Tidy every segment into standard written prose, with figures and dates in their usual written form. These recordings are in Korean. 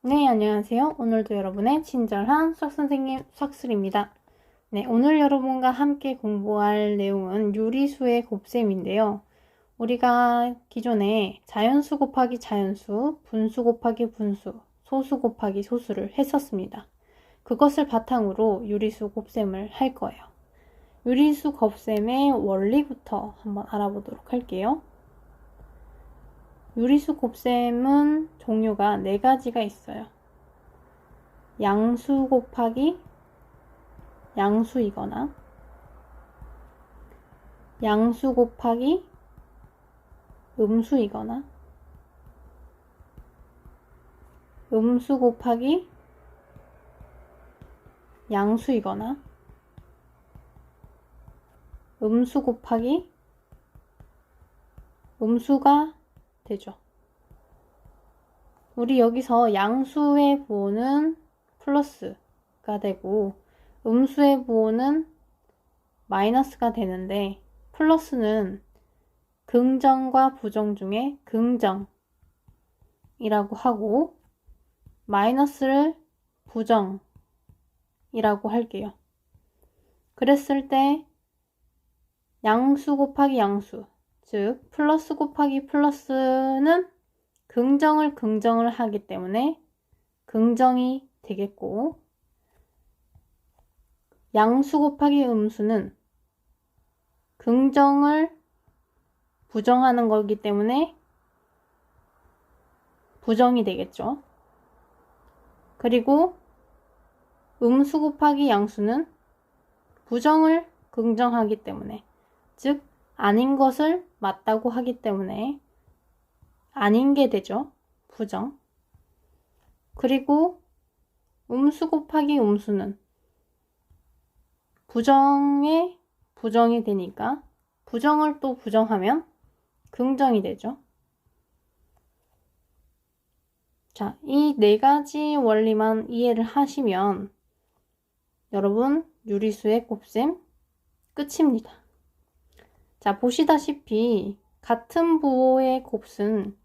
네, 안녕하세요. 오늘도 여러분의 친절한 수학선생님 수학슬입니다. 네, 오늘 여러분과 함께 공부할 내용은 유리수의 곱셈인데요. 우리가 기존에 자연수 곱하기 자연수, 분수 곱하기 분수, 소수 곱하기 소수를 했었습니다. 그것을 바탕으로 유리수 곱셈을 할 거예요. 유리수 곱셈의 원리부터 한번 알아보도록 할게요. 유리수 곱셈은 종류가 4가지가 있어요. 양수 곱하기 양수이거나 양수 곱하기 음수이거나 음수 곱하기 양수이거나 음수 곱하기 음수가 되죠. 우리 여기서 양수의 부호는 플러스가 되고 음수의 부호는 마이너스가 되는데 플러스는 긍정과 부정 중에 긍정이라고 하고 마이너스를 부정이라고 할게요. 그랬을 때 양수 곱하기 양수, 즉 플러스 곱하기 플러스는 긍정을 하기 때문에 긍정이 되겠고 양수 곱하기 음수는 긍정을 부정하는 거기 때문에 부정이 되겠죠. 그리고 음수 곱하기 양수는 부정을 긍정하기 때문에, 즉 아닌 것을 맞다고 하기 때문에 아닌 게 되죠. 부정. 그리고 음수 곱하기 음수는 부정에 부정이 되니까 부정을 또 부정하면 긍정이 되죠. 자, 이 4가지 원리만 이해를 하시면 여러분 유리수의 곱셈 끝입니다. 자, 보시다시피 같은 부호의 곱은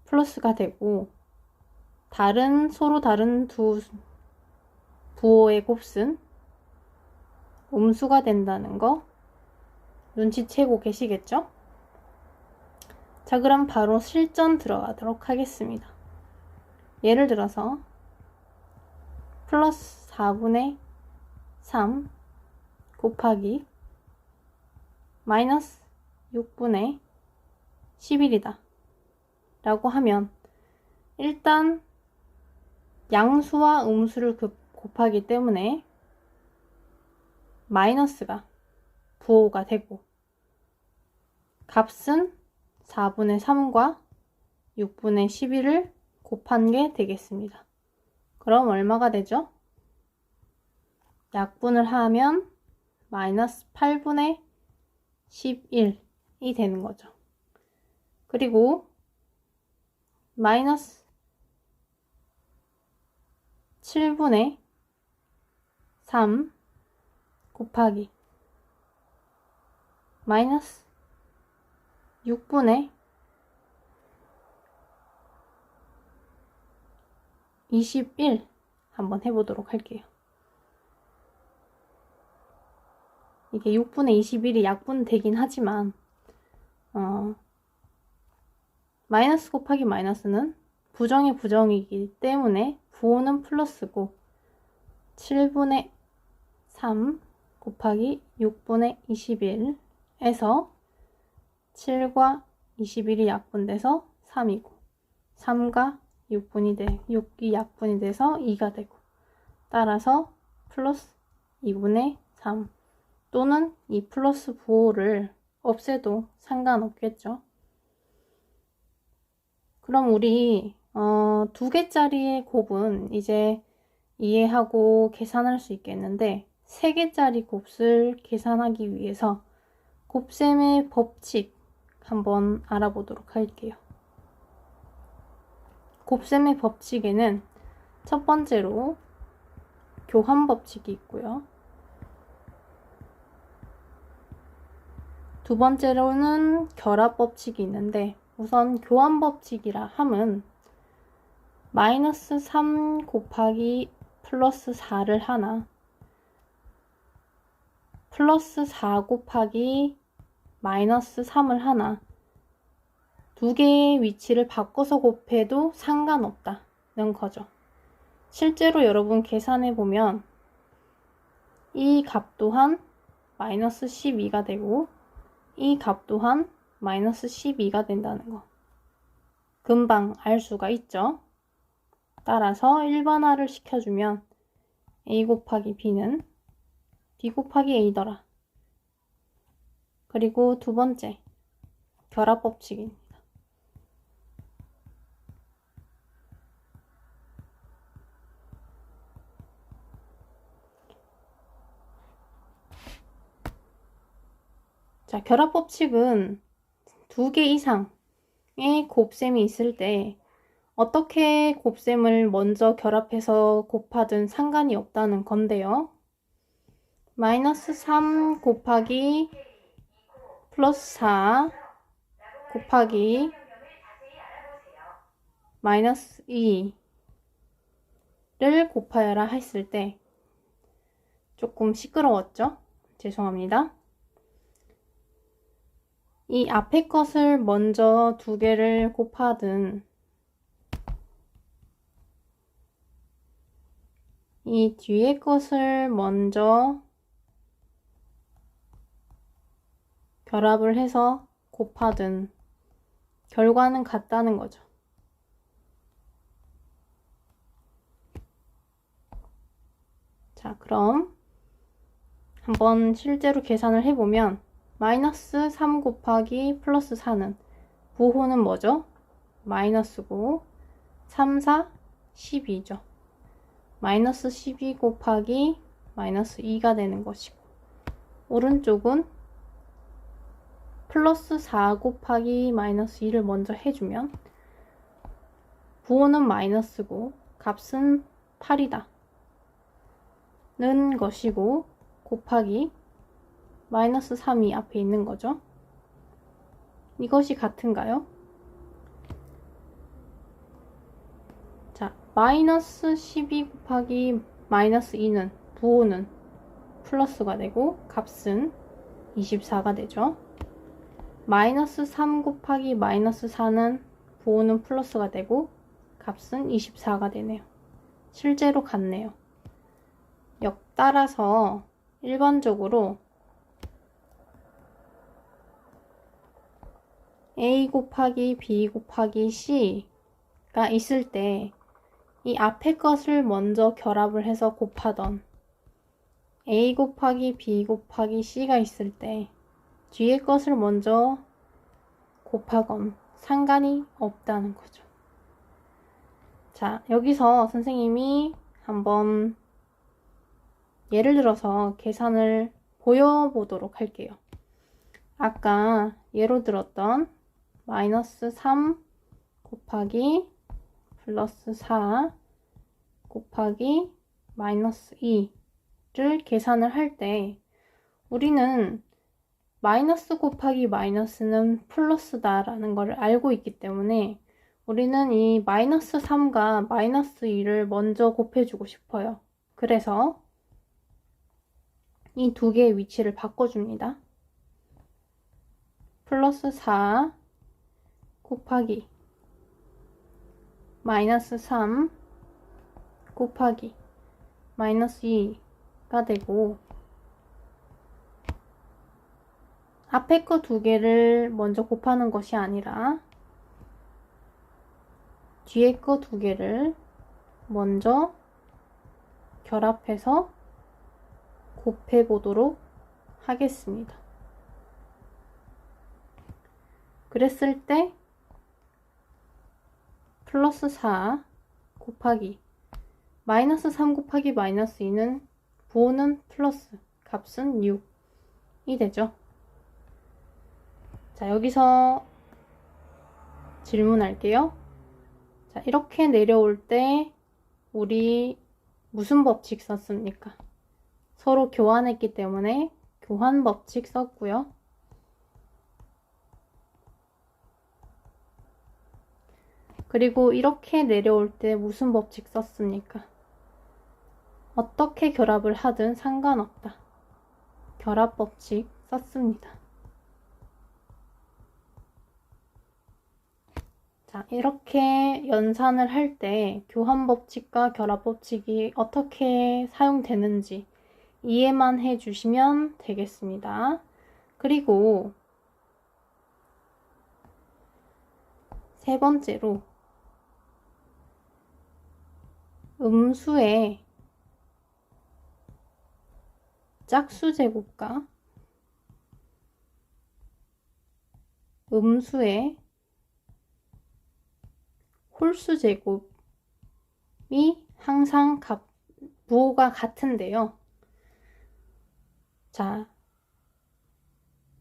플러스가 되고 서로 다른 두 부호의 곱은 음수가 된다는 거 눈치채고 계시겠죠? 자, 그럼 바로 실전 들어가도록 하겠습니다. 예를 들어서 플러스 4분의 3 곱하기 마이너스 6분의 11이다 라고 하면 일단 양수와 음수를 곱하기 때문에 마이너스가 부호가 되고 값은 4분의 3과 6분의 11을 곱한 게 되겠습니다. 그럼 얼마가 되죠? 약분을 하면 마이너스 8분의 11이 되는 거죠. 그리고 마이너스 7분의 3 곱하기 마이너스 6분의 21 한번 해보도록 할게요. 이게 6분의 21이 약분되긴 하지만 마이너스 곱하기 마이너스는 부정의 부정이기 때문에 부호는 플러스고 7분의 3 곱하기 6분의 21에서 7과 21이 약분돼서 3이고 3과 6이 약분이 돼서 2가 되고 따라서 플러스 2분의 3 또는 이 플러스 부호를 없애도 상관없겠죠. 그럼 우리 2개짜리의 곱은 이제 이해하고 계산할 수 있겠는데 3개짜리 곱을 계산하기 위해서 곱셈의 법칙 한번 알아보도록 할게요. 곱셈의 법칙에는 첫 번째로 교환 법칙이 있고요. 두 번째로는 결합 법칙이 있는데 우선 교환 법칙이라 함은 마이너스 3 곱하기 플러스 4를 하나, 플러스 4 곱하기 마이너스 3을 하나, 두 개의 위치를 바꿔서 곱해도 상관없다는 거죠. 실제로 여러분 계산해 보면 이 값 또한 마이너스 12가 되고 이 값 또한 마이너스 12가 된다는 거 금방 알 수가 있죠. 따라서 일반화를 시켜주면 a 곱하기 b는 b 곱하기 a더라. 그리고 두 번째, 결합법칙입니다. 자, 결합법칙은 두 개 이상의 곱셈이 있을 때 어떻게 곱셈을 먼저 결합해서 곱하든 상관이 없다는 건데요. 마이너스 3 곱하기 플러스 4 곱하기 마이너스 2를 곱하여라 했을 때 조금 시끄러웠죠? 죄송합니다. 이 앞에 것을 먼저 두 개를 곱하든 이 뒤에 것을 먼저 결합을 해서 곱하든 결과는 같다는 거죠. 자, 그럼 한번 실제로 계산을 해보면 마이너스 3 곱하기 플러스 4는 부호는 뭐죠? 마이너스고 3, 4, 12죠. 마이너스 12 곱하기 마이너스 2가 되는 것이고 오른쪽은 플러스 4 곱하기 마이너스 2를 먼저 해주면 부호는 마이너스고 값은 8이다 는 것이고 곱하기 마이너스 3이 앞에 있는 거죠. 이것이 같은가요? 자, 마이너스 12 곱하기 마이너스 2는 부호는 플러스가 되고 값은 24가 되죠. 마이너스 3 곱하기 마이너스 4는 부호는 플러스가 되고 값은 24가 되네요. 실제로 같네요. 따라서 일반적으로 a 곱하기 b 곱하기 c가 있을 때 이 앞에 것을 먼저 결합을 해서 곱하던 a 곱하기 b 곱하기 c가 있을 때 뒤에 것을 먼저 곱하건 상관이 없다는 거죠. 자, 여기서 선생님이 한번 예를 들어서 계산을 보여보도록 할게요. 아까 예로 들었던 마이너스 3 곱하기 플러스 4 곱하기 마이너스 2를 계산을 할 때 우리는 마이너스 곱하기 마이너스는 플러스다 라는 걸 알고 있기 때문에 우리는 이 마이너스 3과 마이너스 2를 먼저 곱해주고 싶어요. 그래서 이 두 개의 위치를 바꿔줍니다. 플러스 4 곱하기 마이너스 3 곱하기 마이너스 2가 되고 앞에 거 두 개를 먼저 곱하는 것이 아니라 뒤에 거 두 개를 먼저 결합해서 곱해 보도록 하겠습니다. 그랬을 때 플러스 4 곱하기 마이너스 3 곱하기 마이너스 2는 부호는 플러스 값은 6이 되죠. 자, 여기서 질문할게요. 자, 이렇게 내려올 때 우리 무슨 법칙 썼습니까? 서로 교환했기 때문에 교환 법칙 썼고요. 그리고 이렇게 내려올 때 무슨 법칙 썼습니까? 어떻게 결합을 하든 상관없다. 결합 법칙 썼습니다. 자, 이렇게 연산을 할 때 교환 법칙과 결합 법칙이 어떻게 사용되는지 이해만 해주시면 되겠습니다. 그리고 세 번째로 음수의 짝수 제곱과 음수의 홀수 제곱이 항상 부호가 같은데요. 자,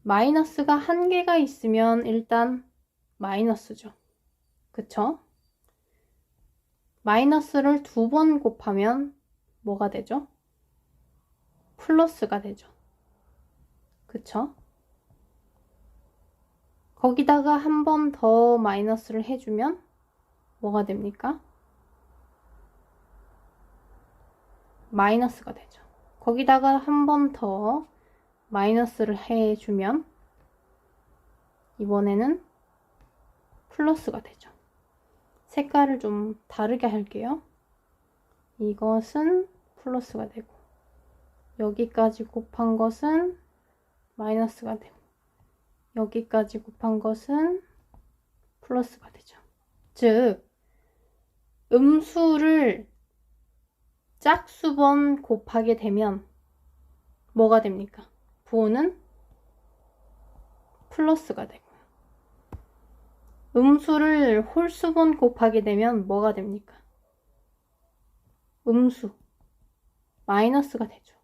마이너스가 한 개가 있으면 일단 마이너스죠. 그쵸? 마이너스를 2번 곱하면 뭐가 되죠? 플러스가 되죠. 그쵸? 거기다가 한 번 더 마이너스를 해주면 뭐가 됩니까? 마이너스가 되죠. 거기다가 한 번 더 마이너스를 해주면 이번에는 플러스가 되죠. 색깔을 좀 다르게 할게요. 이것은 플러스가 되고 여기까지 곱한 것은 마이너스가 되고 여기까지 곱한 것은 플러스가 되죠. 즉 음수를 짝수번 곱하게 되면 뭐가 됩니까? 부호는 플러스가 되고 음수를 홀수번 곱하게 되면 뭐가 됩니까? 음수 마이너스가 되죠.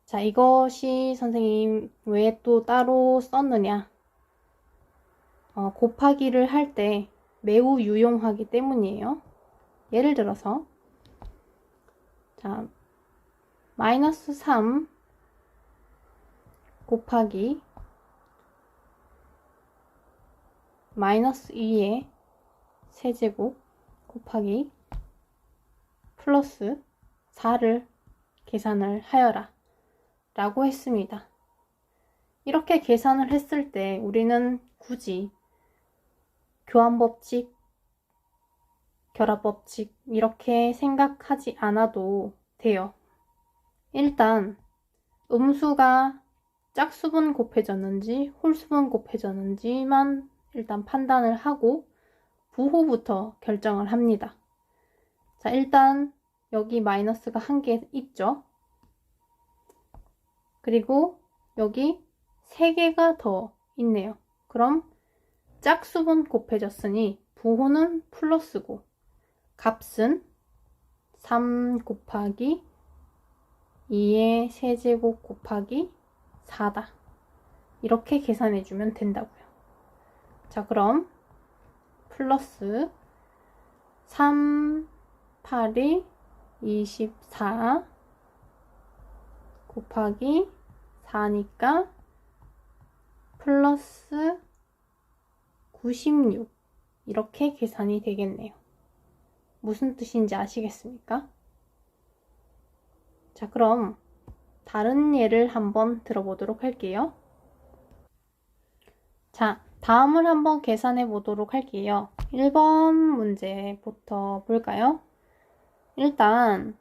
자, 이것이 선생님 왜 또 따로 썼느냐? 곱하기를 할 때 매우 유용하기 때문이에요. 예를 들어서 자, 마이너스 3 곱하기 마이너스 2의 세제곱 곱하기 플러스 4를 계산을 하여라 라고 했습니다. 이렇게 계산을 했을 때 우리는 굳이 교환법칙, 결합법칙 이렇게 생각하지 않아도 돼요. 일단 음수가 짝수분 곱해졌는지 홀수분 곱해졌는지만 일단 판단을 하고 부호부터 결정을 합니다. 자, 일단 여기 마이너스가 한 개 있죠. 그리고 여기 3개가 더 있네요. 그럼 짝수분 곱해졌으니 부호는 플러스고 값은 3 곱하기 2의 세제곱 곱하기 4다. 이렇게 계산해주면 된다고요. 자, 그럼 플러스 3, 8이 24 곱하기 4니까 플러스 96 이렇게 계산이 되겠네요. 무슨 뜻인지 아시겠습니까? 자, 그럼 다른 예를 한번 들어보도록 할게요. 자, 다음을 한번 계산해 보도록 할게요. 1번 문제부터 볼까요? 일단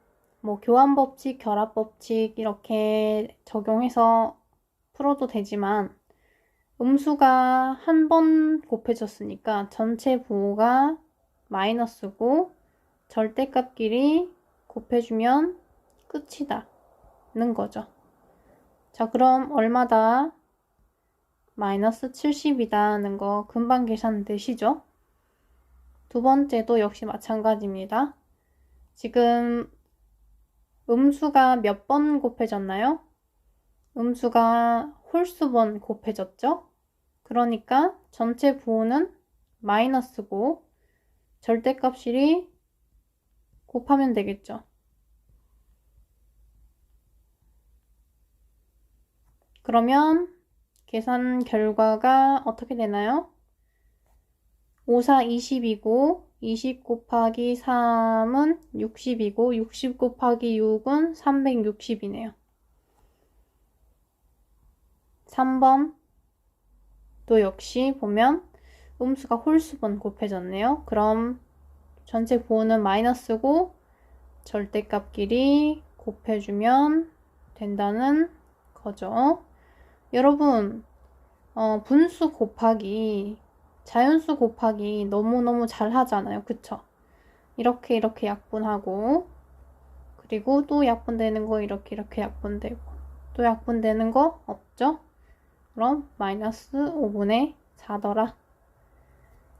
교환법칙, 결합법칙 이렇게 적용해서 풀어도 되지만 음수가 한 번 곱해졌으니까 전체 부호가 마이너스고 절대값끼리 곱해주면 끝이다 는 거죠. 자, 그럼 얼마다? 마이너스 70이다는 거 금방 계산되시죠? 두 번째도 역시 마찬가지입니다. 지금 음수가 몇 번 곱해졌나요? 음수가 홀수번 곱해졌죠? 그러니까 전체 부호는 마이너스고 절대값끼리 곱하면 되겠죠. 그러면 계산 결과가 어떻게 되나요? 5, 4, 20이고 20 곱하기 3은 60이고 60 곱하기 6은 360이네요. 3번 또 역시 보면 음수가 홀수번 곱해졌네요. 그럼 전체 부호는 마이너스고 절대값끼리 곱해주면 된다는 거죠. 여러분, 분수 곱하기, 자연수 곱하기 너무너무 잘 하잖아요. 그쵸? 이렇게 약분하고, 그리고 또 약분되는 거 이렇게 약분되고, 또 약분되는 거 없죠? 그럼 마이너스 5분의 4더라.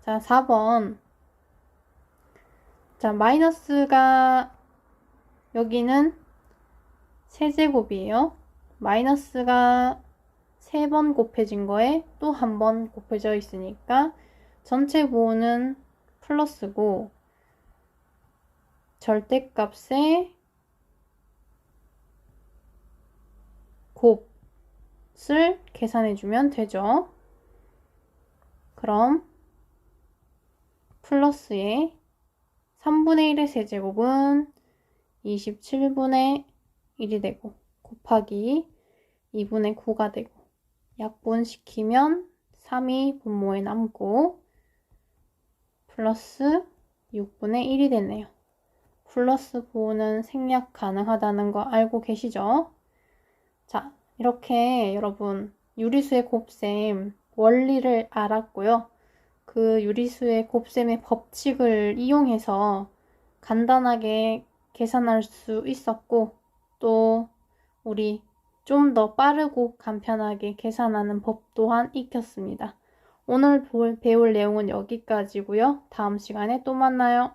자, 4번. 자, 마이너스가 여기는 세제곱이에요. 마이너스가 3번 곱해진 거에 또 한 번 곱해져 있으니까 전체 부호는 플러스고 절대값의 곱을 계산해주면 되죠. 그럼 플러스의 3분의 1의 세제곱은 27분의 1이 되고 곱하기 2분의 9가 되고 약분시키면 3이 분모에 남고 플러스 6분의 1이 되네요. 플러스 부호는 생략 가능하다는 거 알고 계시죠? 자, 이렇게 여러분 유리수의 곱셈 원리를 알았고요. 그 유리수의 곱셈의 법칙을 이용해서 간단하게 계산할 수 있었고 또 우리 좀 더 빠르고 간편하게 계산하는 법 또한 익혔습니다. 오늘 배울 내용은 여기까지고요. 다음 시간에 또 만나요.